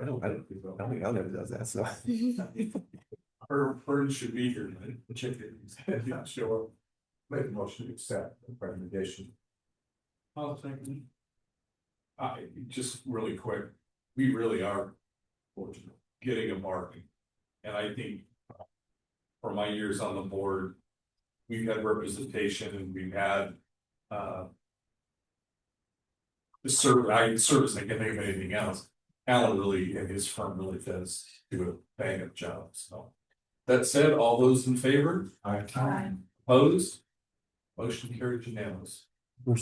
don't think I'll never does that. So Burns should be here, but the chicken didn't show up. Make a motion to accept the recommendation. I'll second. Just really quick, we really are fortunate getting a market. And I think for my years on the board, we've had representation and we've had the service I can think of anything else. Alan really and his firm really does do a bang up job. So that said, all those in favor? Aye. Opposed? Motion carried unanimous. You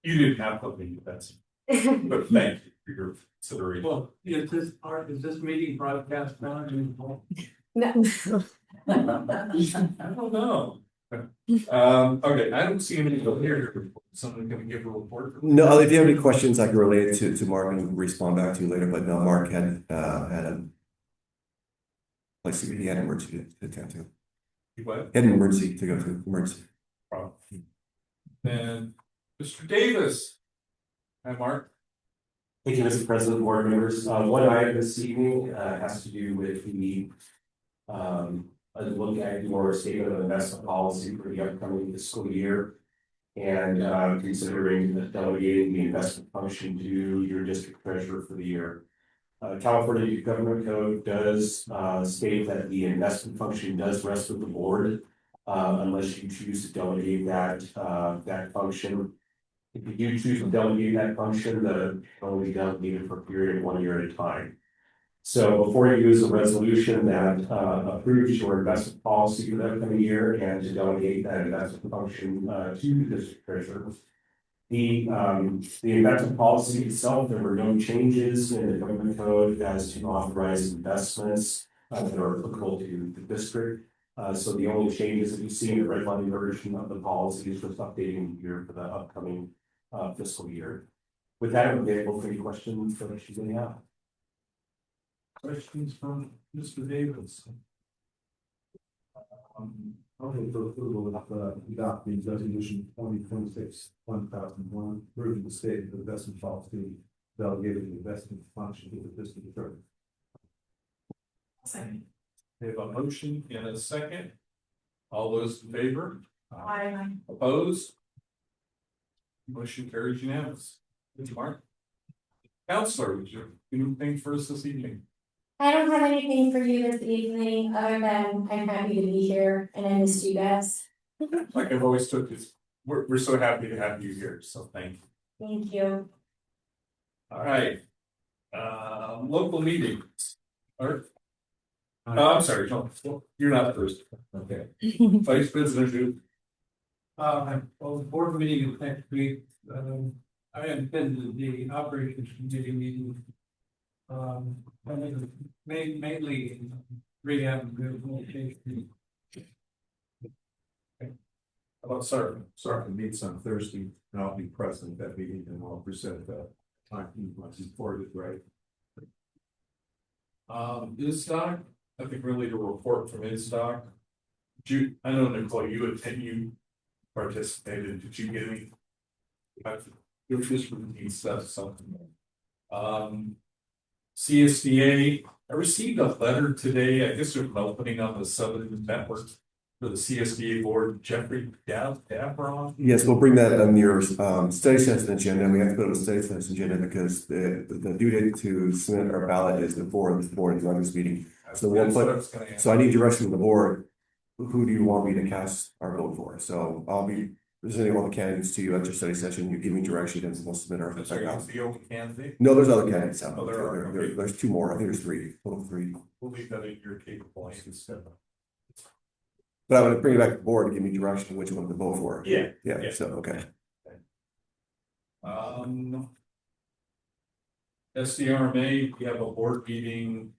didn't have something that's, but thank you for your consideration. Well, is this meeting broadcast now? No. I don't know. Okay, I don't see any over here. Someone gonna give a report? no, if you have any questions, I can relate it to Mark and respond back to you later. But no, Mark had a place he had an emergency to attend to. What? He had an emergency to go to. Emergency. And Mr. Davis. Hi, Mark. Thank you, Mr. President, board members. One item this evening has to do with the a look at your statement of investment policy for the upcoming fiscal year. And considering delegating the investment function to your district treasurer for the year. California Government Code does state that the investment function does rest with the board unless you choose to delegate that function. If you do choose to delegate that function, the only be delegated for a period of 1 year at a time. So before you use a resolution that approves your investment policy for the upcoming year and to delegate that investment function to the district treasurer. The investment policy itself, there were no changes in the government code as to authorize investments that are applicable to the district. So the only changes that you see in the red line version of the policy is just updating the year for the upcoming fiscal year. With that, I'm available for any questions that you may have. Questions from Mr. Davis? Okay, for approval of adopting resolution 2026-1001, approving the statement of investment policy, delegating the investment function to the district attorney. Second. We have a motion and a second. All those in favor? I, Opposed? Motion carries unanimous. Thank you, Mark. Counselor, would you do anything for us this evening? I don't have anything for you this evening, other than I'm happy to be here and I missed you guys. Like I've always took this, we're so happy to have you here, so thank you. Thank you. All right. Local meetings. Art? Oh, I'm sorry, John, you're not first. Okay. Vice President, you. Well, the board meeting is next week, I attended the operations committee meeting. I think mainly rehab and rehabilitation. Sorry, to meet on Thursday, and I'll be present at that meeting and I'll present that time once it's forwarded, right? ISDOC, I think really the report from ISDOC. I know Nicole, you participated, did you get any? It was just routine stuff, something. CSDA, I received a letter today, I guess there's an opening on the Southern Network for the CSDA board, Jeffrey Davron. Yes, we'll bring that on your study session agenda. We have to go to the study session agenda because the due date to submit our ballot is before this board, not this meeting. So we'll That's what I put, was gonna ask. so I need direction from the board. Who do you want me to cast our vote for? So I'll be presenting all the candidates to you at your study session. You give me direction and we'll submit our. That's the only candidate. No, there's other candidates out Oh, there there. are, okay. There's two more. I think there's three, total three. We'll leave that in your capable hands. But I would bring it back to the board to give me direction which one to vote for. Yeah. Yeah, so, okay. SDRMA, we have a board meeting.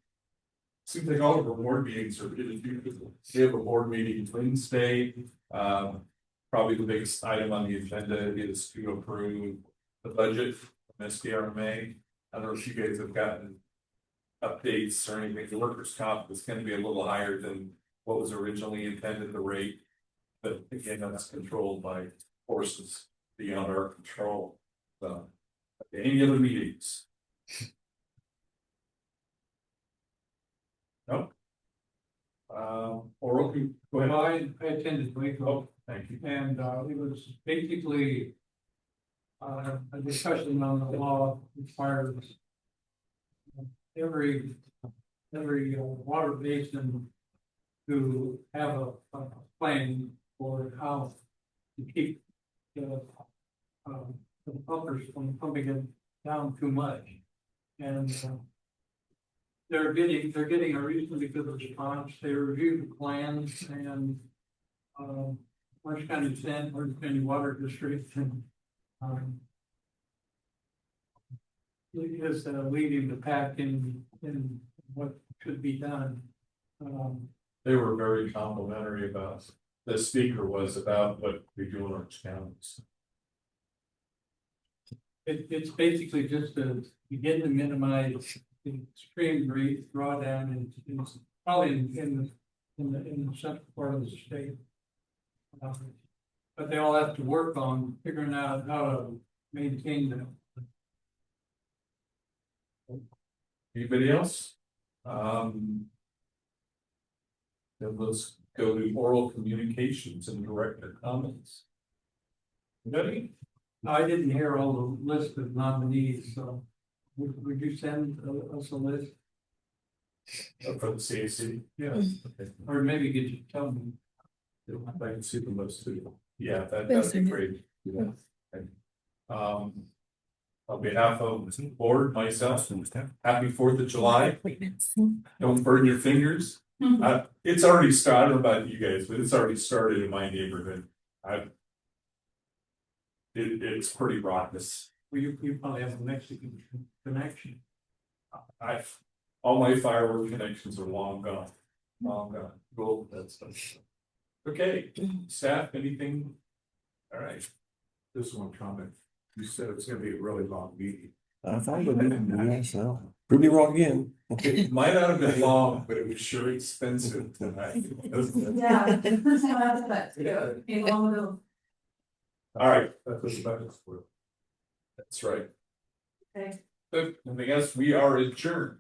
Seems like all of our board meetings are really beautiful. We have a board meeting Wednesday. Probably the biggest item on the agenda is to approve the budget from SDRMA. I don't know if you guys have gotten updates or anything. The workers' comp is going to be a little higher than what was originally intended, the rate. But again, that's controlled by forces beyond our control. So, any other meetings? No. Oral, go ahead. I attended Waco. Oh, thank you. And it was basically a discussion on the law requires every water basin to have a plan for how to keep the pumpers from pumping it down too much. And they're getting a reasonably good response. They review the plans and Orange County Sen, Orange County Water District, and is leading the pack in what should be done. They were very complimentary about, the speaker was about what we do in Orange County. It's basically just to begin to minimize the extreme rate drawdown and it's probably in the central part of the state. But they all have to work on figuring out how to maintain them. Anybody else? Then let's go to oral communications and director comments. Ready? I didn't hear all the list of nominees, so would you send us a list? For the CAC? Yeah, Okay. or maybe you could tell me. I can see the list too. Yeah, that'd be great. Yeah. Okay. On behalf of the board, myself, happy 4th of July. Don't burn your fingers. It's already started, I don't know about you guys, but it's already started in my neighborhood. It's pretty raucous. Well, you probably have a Mexican connection. All my firework connections are long gone. Cool, that's stuff. Okay, staff, anything? All right. Just one comment. You said it's gonna be a really long meeting. I thought it would be, yeah, so. Prove me wrong again. It might not have been long, but it was sure expensive tonight. yeah. All right, That's what the budget's for. that's right. Okay. Good, I guess we are adjourned.